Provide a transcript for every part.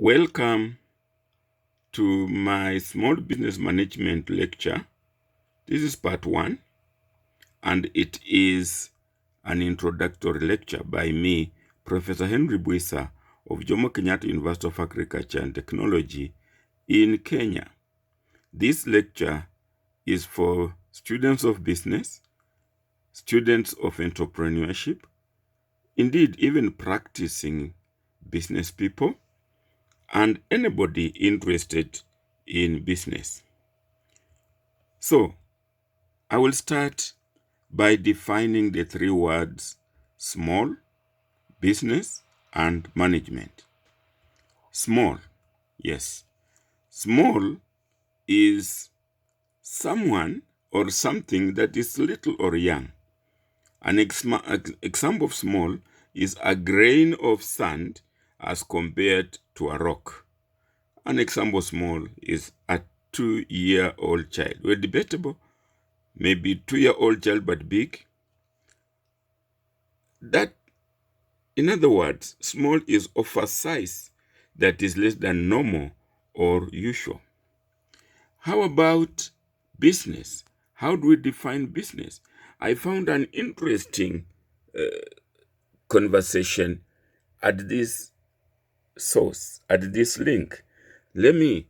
Welcome to my small business management lecture. This is part 1, and it is an introductory lecture by me, Professor Henry Bwisa of Jomo Kenyatta University of Agriculture and Technology in Kenya. This lecture is for students of business, students of entrepreneurship, indeed even practicing business people, and anybody interested in business. So, I will start by defining the 3 words small, business, and management. Small, yes. Small is someone or something that is little or young. An example of small is a grain of sand as compared to a rock. An example small is a 2-year-old child. Well, debatable, maybe 2-year-old child but big. That, in other words, small is of a size that is less than normal or usual. How about business? How do we define business? I found an interesting conversation at this source, at this link. Let me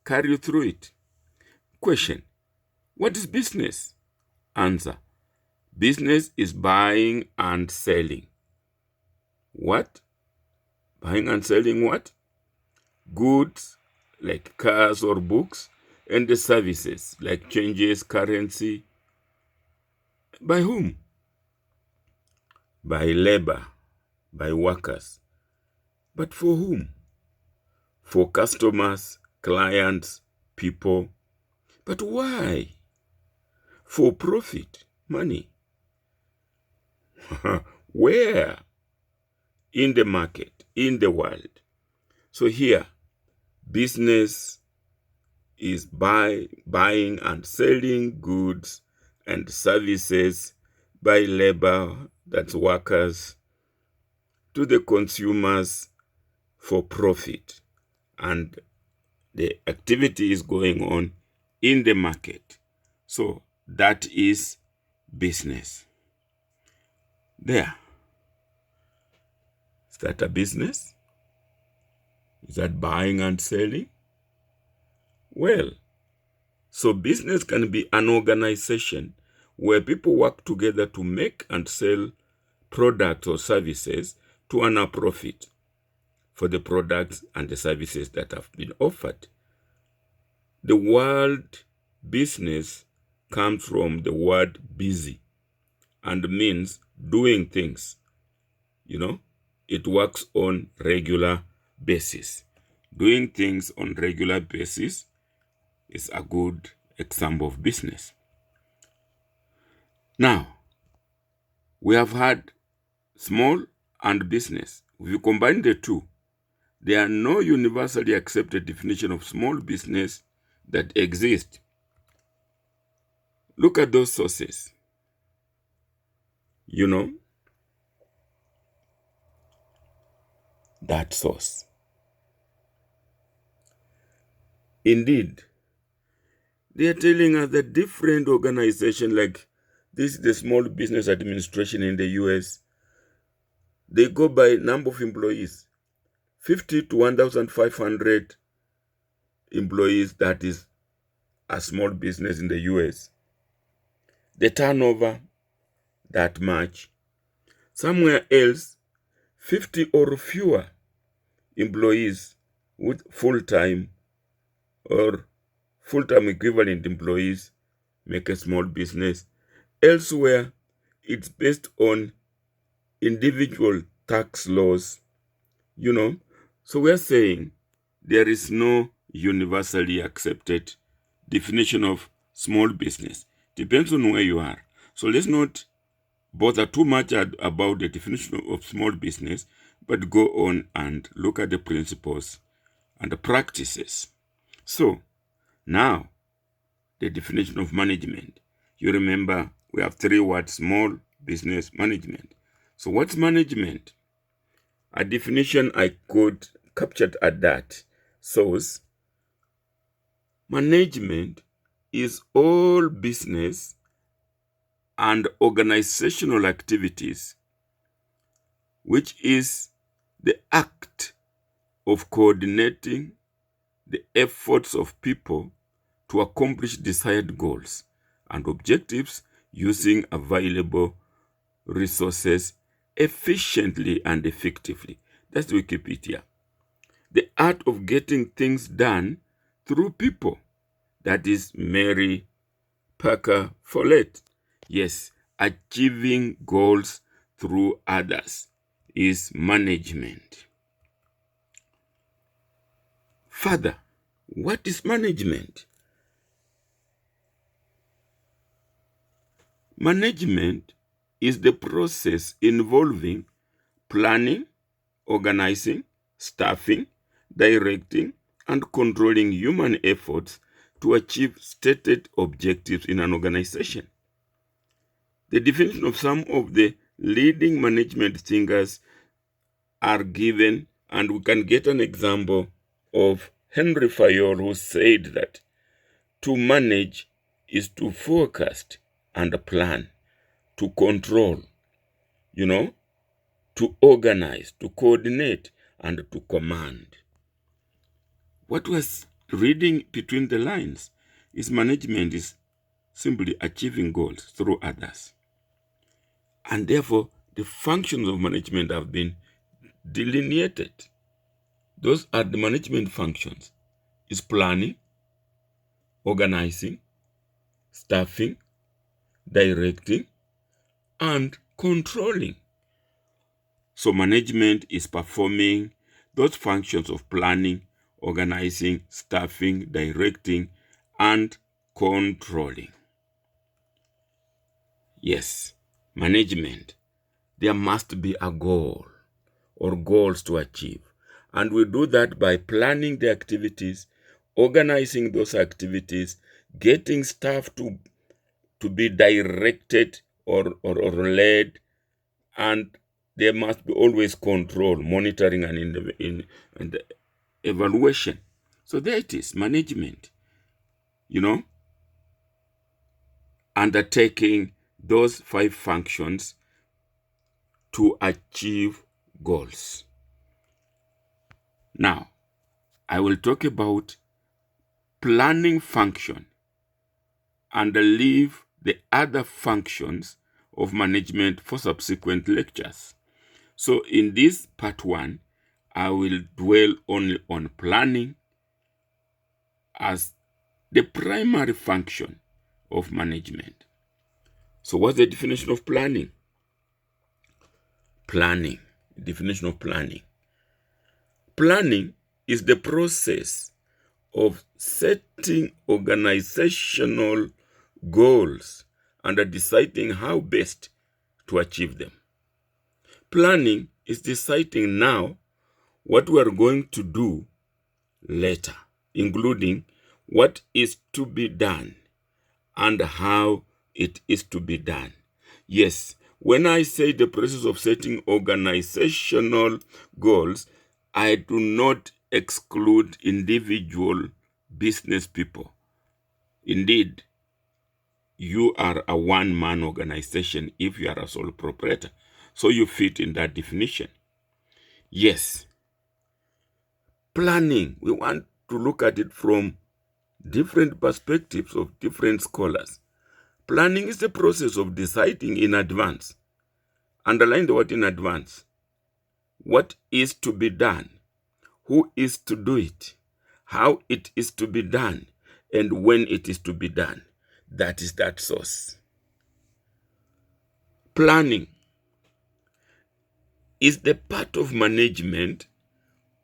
carry you through it. Question: what is business? Answer: business is buying and selling. What? Buying and selling what? Goods, like cars or books, and the services, like changes, currency. By whom? By labor, by workers. But for whom? For customers, clients, people. But why? For profit, money. Where? In the market, in the world. So here, business is buying and selling goods and services by labor, that's workers, to the consumers for profit. And the activity is going on in the market. So that is business. There. Is that a business? Is that buying and selling? Well, so business can be an organization where people work together to make and sell products or services to earn a profit for the products and the services that have been offered. The word business comes from the word busy and means doing things. It works on regular basis. Doing things on regular basis is a good example of business. Now, we have had small and business. If you combine the two, there are no universally accepted definition of small business that exist. Look at those sources. That source. Indeed, they are telling us that different organizations, like this is the Small Business Administration in the US, they go by number of employees. 50 to 1,500 employees, that is a small business in the US. The turnover, that much. Somewhere else, 50 or fewer employees with full-time or full-time equivalent employees make a small business. Elsewhere, it's based on individual tax laws, So we're saying there is no universally accepted definition of small business. Depends on where you are. So let's not bother too much about the definition of small business, but go on and look at the principles and the practices. So now, the definition of management. You remember we have 3 words: small, business, management. So what's management? A definition I could captured at that source, management is all business and organizational activities, which is the act of coordinating the efforts of people to accomplish desired goals and objectives using available resources efficiently and effectively. That's Wikipedia. The art of getting things done through people. That is Mary Parker Follett. Yes, achieving goals through others is management. Further, what is management? Management is the process involving planning, organizing, staffing, directing, and controlling human efforts to achieve stated objectives in an organization. The definition of some of the leading management thinkers are given, and we can get an example of Henry Fayol, who said that to manage is to forecast and plan, to control, to organize, to coordinate, and to command. What was reading between the lines is management is simply achieving goals through others. And therefore, the functions of management have been delineated. Those are the management functions. Is planning, organizing, staffing, directing, and controlling. So management is performing those functions of planning, organizing, staffing, directing, and controlling. Yes, management. There must be a goal or goals to achieve. And we do that by planning the activities, organizing those activities, getting staff to be directed or led, and there must be always control, monitoring, and evaluation. So there it is, management, undertaking those 5 functions to achieve goals. Now, I will talk about planning function and leave the other functions of management for subsequent lectures. So in this part 1, I will dwell only on planning as the primary function of management. So what's the definition of planning? Planning, definition of planning. Planning is the process of setting organizational goals and deciding how best to achieve them. Planning is deciding now what we are going to do later, including what is to be done and how it is to be done. Yes, when I say the process of setting organizational goals, I do not exclude individual business people. Indeed, you are a one-man organization if you are a sole proprietor, so you fit in that definition. Yes, planning, we want to look at it from different perspectives of different scholars. Planning is the process of deciding in advance. Underline the word in advance. What is to be done, who is to do it, how it is to be done, and when it is to be done. That is that source. Planning is the part of management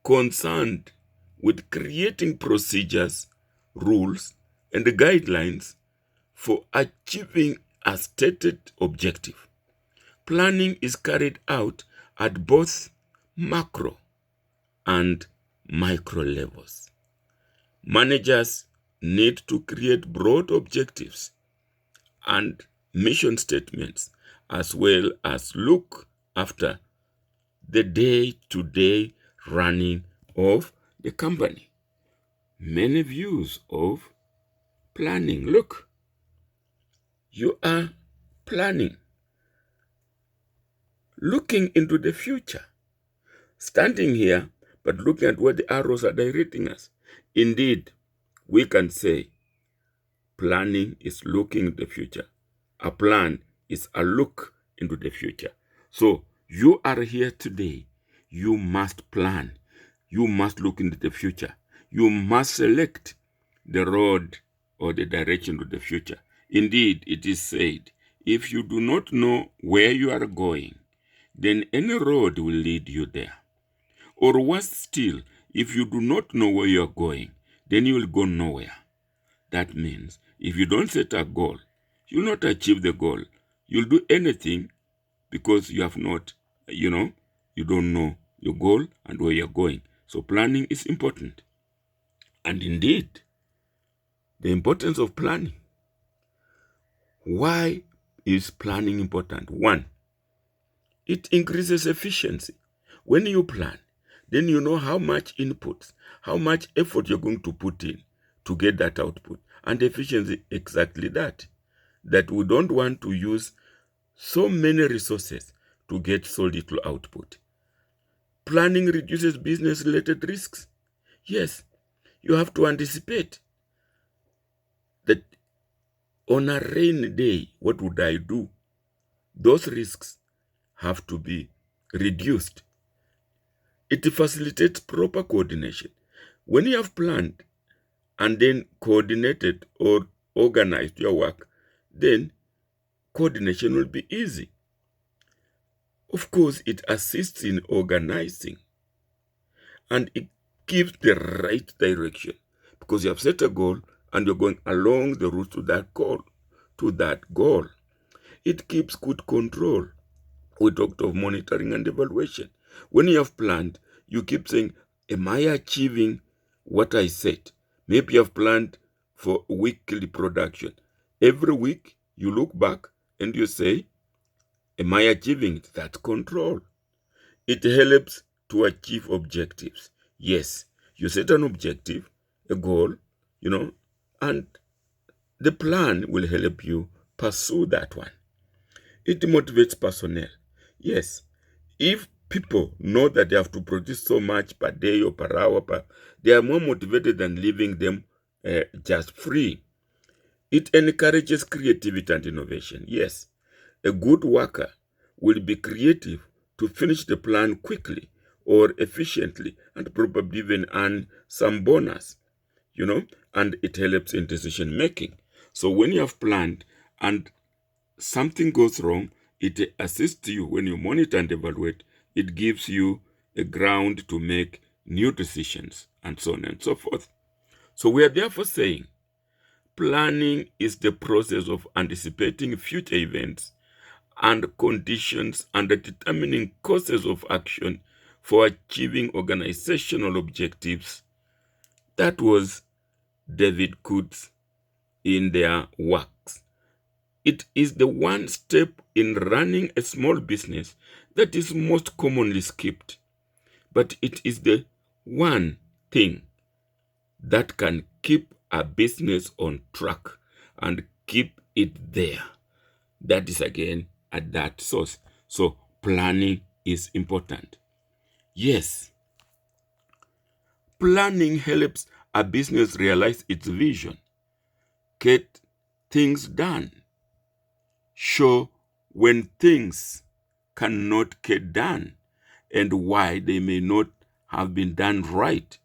concerned with creating procedures, rules, and guidelines for achieving a stated objective. Planning is carried out at both macro and micro levels. Managers need to create broad objectives and mission statements, as well as look after the day-to-day running of the company. Many views of planning. Look, you are planning, looking into the future, standing here, but looking at where the arrows are directing us. Indeed, we can say planning is looking into the future. A plan is a look into the future. So you are here today. You must plan. You must look into the future. You must select the road or the direction to the future. Indeed, it is said, if you do not know where you are going, then any road will lead you there. Or worse still, if you do not know where you are going, then you will go nowhere. That means if you don't set a goal, you will not achieve the goal. You'll do anything because you have not, you don't know your goal and where you're going. So planning is important. And indeed, the importance of planning. Why is planning important? One, it increases efficiency. When you plan, then you know how much input, how much effort you're going to put in to get that output. And efficiency, exactly that. That we don't want to use so many resources to get so little output. Planning reduces business-related risks. Yes, you have to anticipate that on a rainy day, what would I do? Those risks have to be reduced. It facilitates proper coordination. When you have planned and then coordinated or organized your work, then coordination will be easy. Of course, it assists in organizing and it gives the right direction because you have set a goal and you're going along the route to that goal. It keeps good control. We talked of monitoring and evaluation. When you have planned, you keep saying, am I achieving what I set? Maybe you have planned for weekly production. Every week, you look back and you say, am I achieving it? That's control. It helps to achieve objectives. Yes, you set an objective, a goal, and the plan will help you pursue that one. It motivates personnel. Yes, if people know that they have to produce so much per day or per hour, they are more motivated than leaving them just free. It encourages creativity and innovation. Yes, a good worker will be creative to finish the plan quickly or efficiently and probably even earn some bonus, and it helps in decision making. So when you have planned and something goes wrong, it assists you when you monitor and evaluate. It gives you a ground to make new decisions and so on and so forth. So we are therefore saying planning is the process of anticipating future events and conditions and determining courses of action for achieving organizational objectives. That was David Coates in their works. It is the one step in running a small business that is most commonly skipped, but it is the one thing that can keep a business on track and keep it there. That is again at that source. So planning is important. Yes, planning helps a business realize its vision, get things done, show when things cannot get done and why they may not have been done right,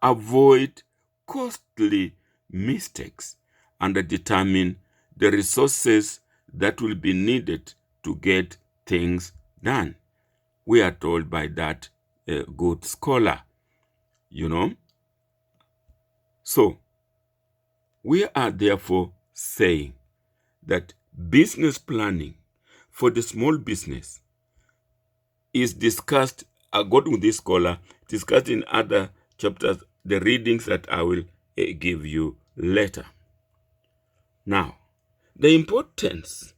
avoid costly mistakes, and determine the resources that will be needed to get things done. We are told by that good scholar, So, we are therefore saying that business planning for the small business is discussed, according to this scholar, discussed in other chapters, the readings that I will give you later. Now, the importance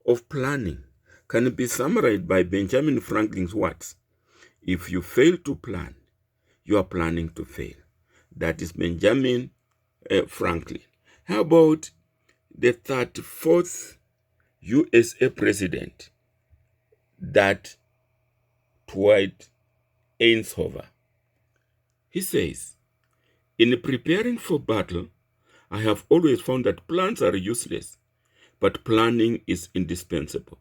of planning can be summarized by Benjamin Franklin's words. If you fail to plan, you are planning to fail. That is Benjamin Franklin. How about the 34th USA president, that Dwight Eisenhower? He says, in preparing for battle, I have always found that plans are useless, but planning is indispensable.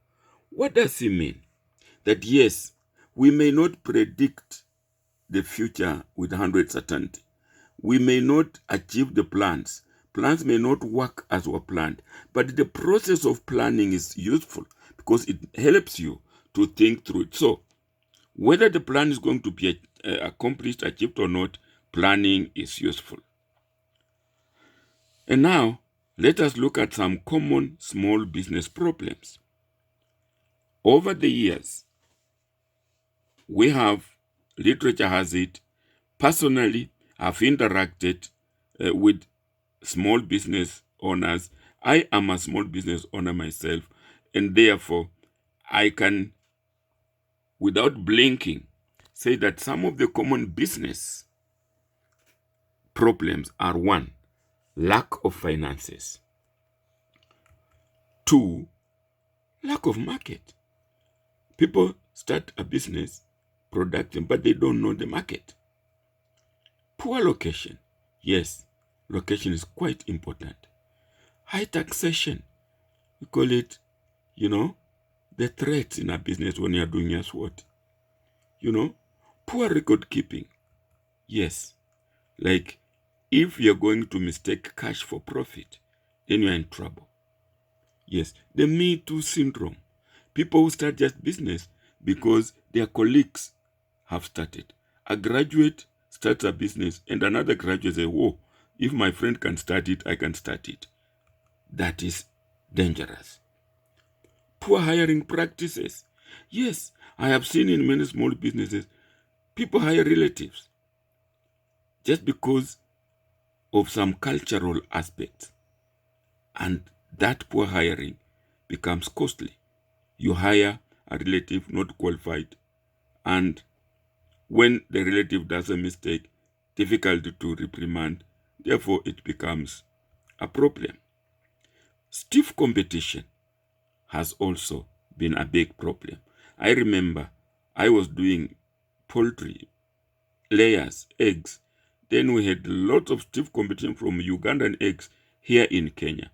What does he mean? That yes, we may not predict the future with 100% certainty. We may not achieve the plans. Plans may not work as were planned, but the process of planning is useful because it helps you to think through it. So, whether the plan is going to be accomplished, achieved or not, planning is useful. And now, let us look at some common small business problems. Over the years, we have, literature has it, personally, I've interacted with small business owners. I am a small business owner myself, and therefore, I can, without blinking, say that some of the common business problems are: one, lack of finances; two, lack of market. People start a business, productive, but they don't know the market. Poor location. Yes, location is quite important. High taxation. We call it, the threats in a business when you're doing your SWOT. Poor record keeping. Yes, like if you're going to mistake cash for profit, then you're in trouble. Yes, the Me Too syndrome. People who start just business because their colleagues have started. A graduate starts a business and another graduate says, "Whoa, if my friend can start it, I can start it." That is dangerous. Poor hiring practices. Yes, I have seen in many small businesses, people hire relatives just because of some cultural aspects. And that poor hiring becomes costly. You hire a relative not qualified, and when the relative does a mistake, difficult to reprimand, therefore it becomes a problem. Stiff competition has also been a big problem. I remember I was doing poultry, layers, eggs. Then we had lots of stiff competition from Ugandan eggs here in Kenya,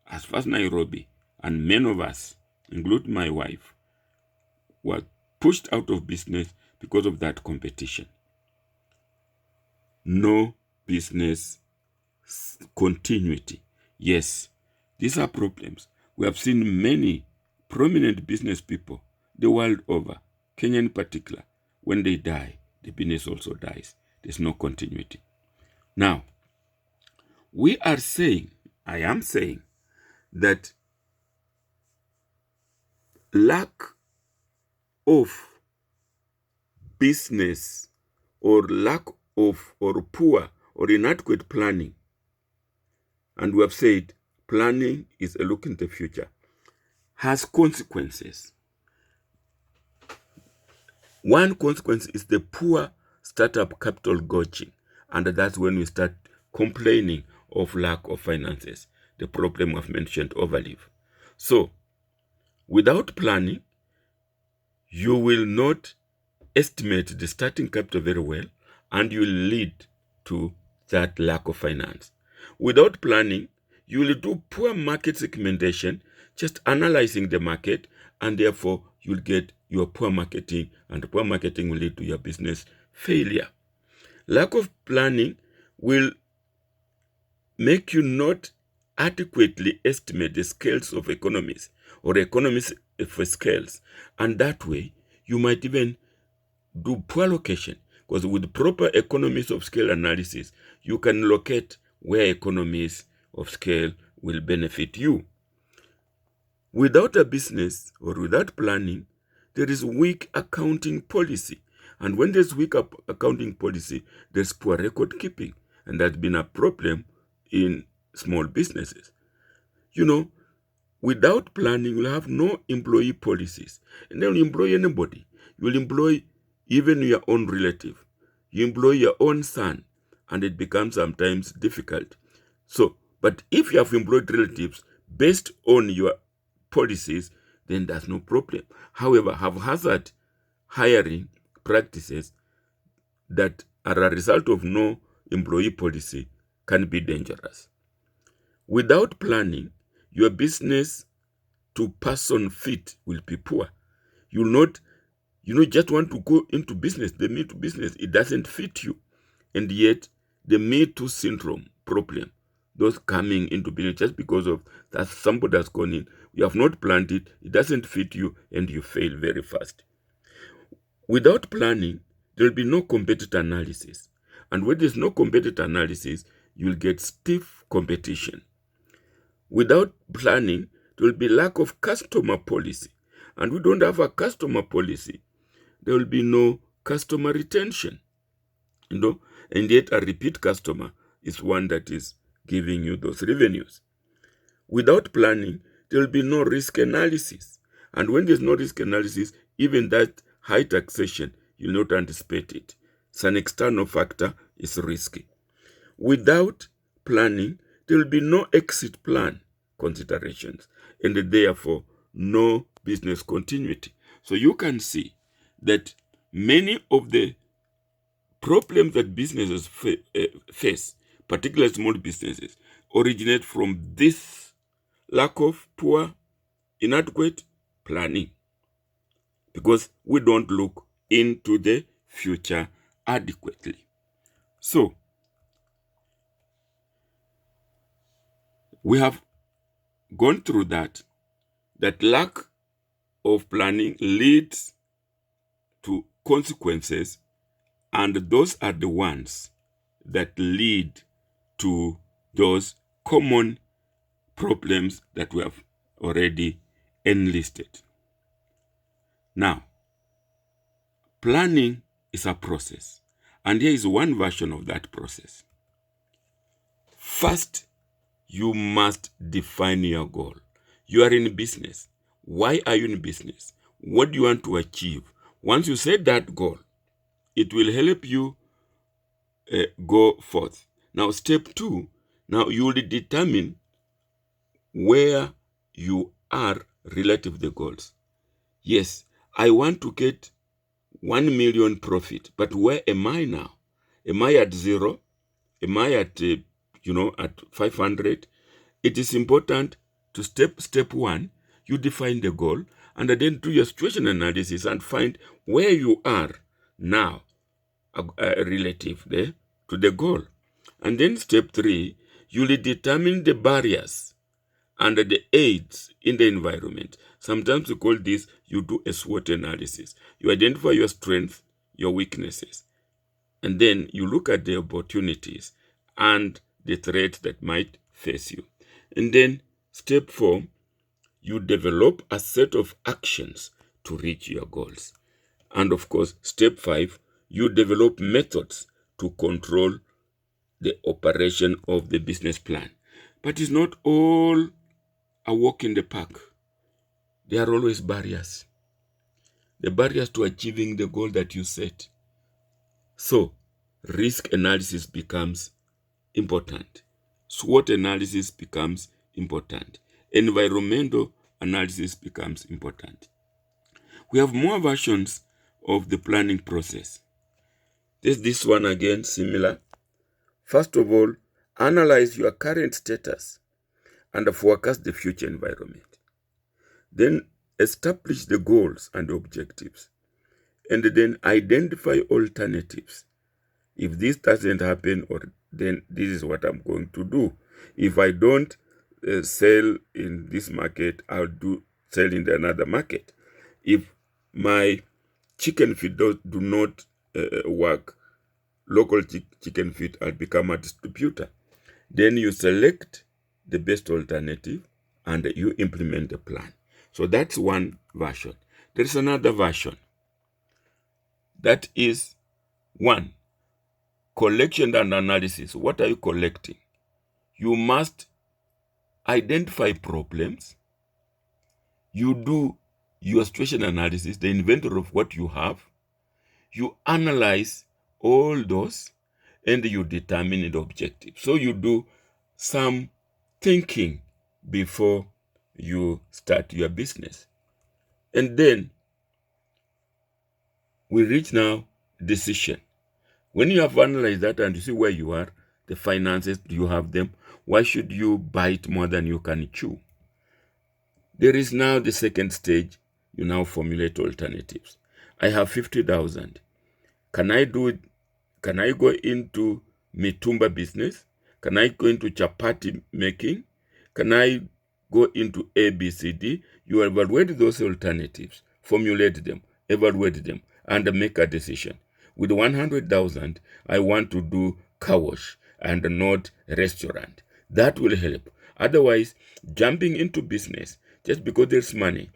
as far as Nairobi, and many of us, including my wife, were pushed out of business because of that competition. No business continuity. Yes, these are problems. We have seen many prominent business people the world over, Kenya in particular, when they die, the business also dies. There's no continuity. Now, I am saying, that lack of business or lack of or poor or inadequate planning, and we have said planning is a look in the future, has consequences. One consequence is the poor startup capital gouging, and that's when we start complaining of lack of finances, the problem I've mentioned overleave. So, without planning, you will not estimate the starting capital very well, and you will lead to that lack of finance. Without planning, you will do poor market segmentation, just analyzing the market, and therefore you'll get your poor marketing, and poor marketing will lead to your business failure. Lack of planning will make you not adequately estimate the scales of economies or economies for scales, and that way you might even do poor location, because with proper economies of scale analysis, you can locate where economies of scale will benefit you. Without a business or without planning, there is weak accounting policy. And when there's weak accounting policy, there's poor record keeping. And that's been a problem in small businesses. Without planning, you'll have no employee policies. And then you employ anybody. You'll employ even your own relative. You employ your own son, and it becomes sometimes difficult. So, but if you have employed relatives based on your policies, then there's no problem. However, haphazard hiring practices that are a result of no employee policy can be dangerous. Without planning, your business to person fit will be poor. You'll not, just want to go into business, the Me Too business, it doesn't fit you. And yet, the Me Too syndrome problem, those coming into business just because of that somebody has gone in, you have not planned it, it doesn't fit you, and you fail very fast. Without planning, there will be no competitor analysis. And when there's no competitor analysis, you'll get stiff competition. Without planning, there will be lack of customer policy. And we don't have a customer policy. There will be no customer retention. And yet a repeat customer is one that is giving you those revenues. Without planning, there will be no risk analysis. And when there's no risk analysis, even that high taxation, you'll not anticipate it. It's an external factor, it's risky. Without planning, there will be no exit plan considerations, and therefore no business continuity. So you can see that many of the problems that businesses face, particularly small businesses, originate from this lack of poor, inadequate planning, because we don't look into the future adequately. So, we have gone through that lack of planning leads to consequences, and those are the ones that lead to those common problems that we have already enlisted. Now, planning is a process, and here is one version of that process. First, you must define your goal. You are in business. Why are you in business? What do you want to achieve? Once you set that goal, it will help you go forth. Now, step 2, now you will determine where you are relative to the goals. Yes, I want to get 1 million profit, but where am I now? Am I at 0? Am I at, at 500? It is important to step 1, you define the goal, and then do your situation analysis and find where you are now relative to the goal. And then step 3, you will determine the barriers and the aids in the environment. Sometimes we call this, you do a SWOT analysis. You identify your strengths, your weaknesses, and then you look at the opportunities and the threats that might face you. And then step 4, you develop a set of actions to reach your goals. And of course, step 5, you develop methods to control the operation of the business plan. But it's not all a walk in the park. There are always barriers. The barriers to achieving the goal that you set. So, risk analysis becomes important. SWOT analysis becomes important. Environmental analysis becomes important. We have more versions of the planning process. This one again, similar. First of all, analyze your current status and forecast the future environment. Then establish the goals and objectives. And then identify alternatives. If this doesn't happen, then this is what I'm going to do. If I don't sell in this market, I'll sell in another market. If my chicken feed do not work, local chicken feed, I'll become a distributor. Then you select the best alternative and you implement the plan. So that's one version. There is another version. That is 1, collection and analysis. What are you collecting? You must identify problems. You do your situation analysis, the inventory of what you have. You analyze all those and you determine the objective. So you do some thinking before you start your business. And then we reach now decision. When you have analyzed that and you see where you are, the finances, do you have them? Why should you bite more than you can chew? There is now the second stage. You now formulate alternatives. I have 50,000. Can I do it? Can I go into mitumba business? Can I go into chapati making? Can I go into ABCD? You evaluate those alternatives, formulate them, evaluate them, and make a decision. With 100,000, I want to do car wash and not restaurant. That will help. Otherwise, jumping into business just because there's money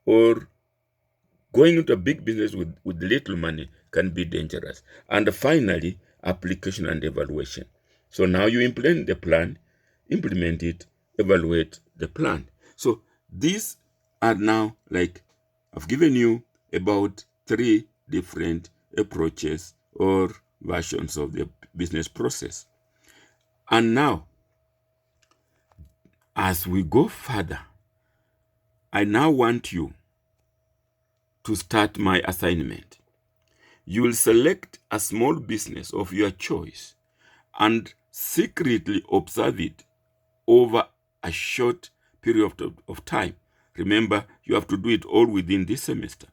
or going into a big business with little money can be dangerous. And finally, application and evaluation. So now you implement the plan, implement it, evaluate the plan. So these are now like I've given you about 3 different approaches or versions of the business process. And now, as we go further, I now want you to start my assignment. You will select a small business of your choice and secretly observe it over a short period of time. Remember, you have to do it all within this semester.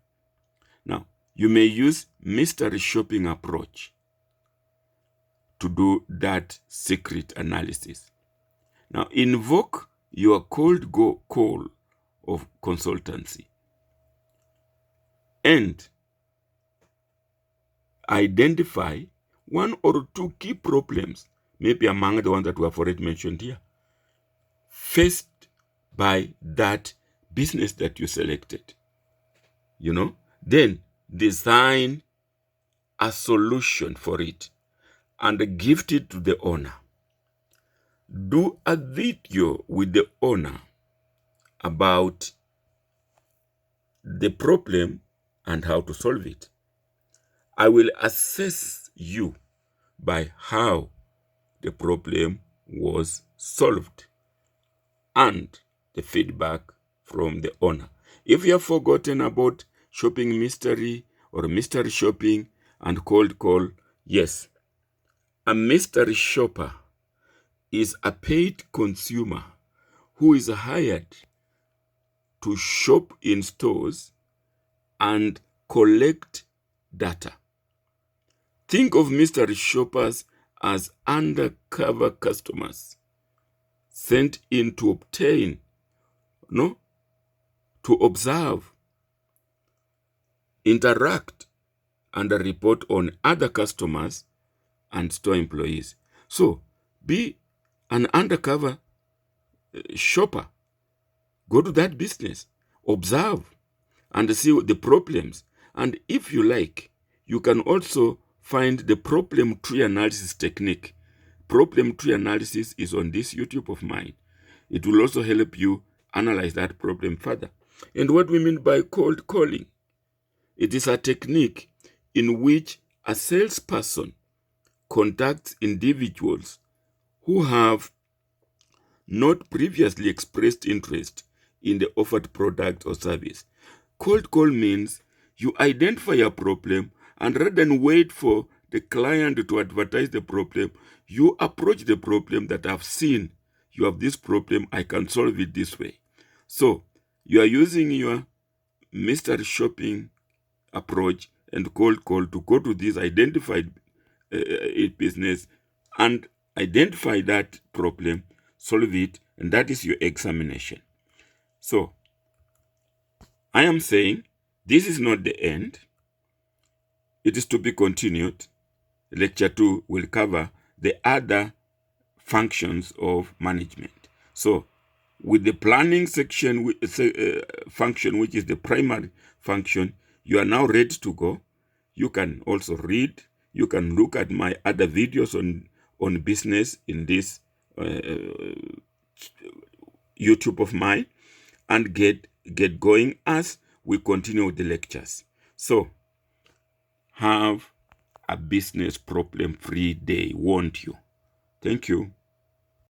Now, you may use mystery shopping approach to do that secret analysis. Now, invoke your cold call of consultancy and identify 1 or 2 key problems, maybe among the ones that we have already mentioned here, faced by that business that you selected. Then design a solution for it and gift it to the owner. Do a video with the owner about the problem and how to solve it. I will assess you by how the problem was solved and the feedback from the owner. If you have forgotten about shopping mystery or mystery shopping and cold call, yes, a mystery shopper is a paid consumer who is hired to shop in stores and collect data. Think of mystery shoppers as undercover customers sent in to obtain, to observe, interact, and report on other customers and store employees. So, be an undercover shopper. Go to that business, observe, and see the problems. And if you like, you can also find the problem tree analysis technique. Problem tree analysis is on this YouTube of mine. It will also help you analyze that problem further. And what we mean by cold calling, it is a technique in which a salesperson contacts individuals who have not previously expressed interest in the offered product or service. Cold call means you identify a problem and rather than wait for the client to advertise the problem, you approach the problem that I've seen. You have this problem, I can solve it this way. So you are using your mystery shopping approach and cold call to go to this identified business and identify that problem, solve it, and that is your examination. So I am saying this is not the end. It is to be continued. Lecture 2 will cover the other functions of management. So with the planning section function, which is the primary function, you are now ready to go. You can also read. You can look at my other videos on business in this YouTube of mine and get going as we continue with the lectures. So have a business problem-free day, won't you? Thank you.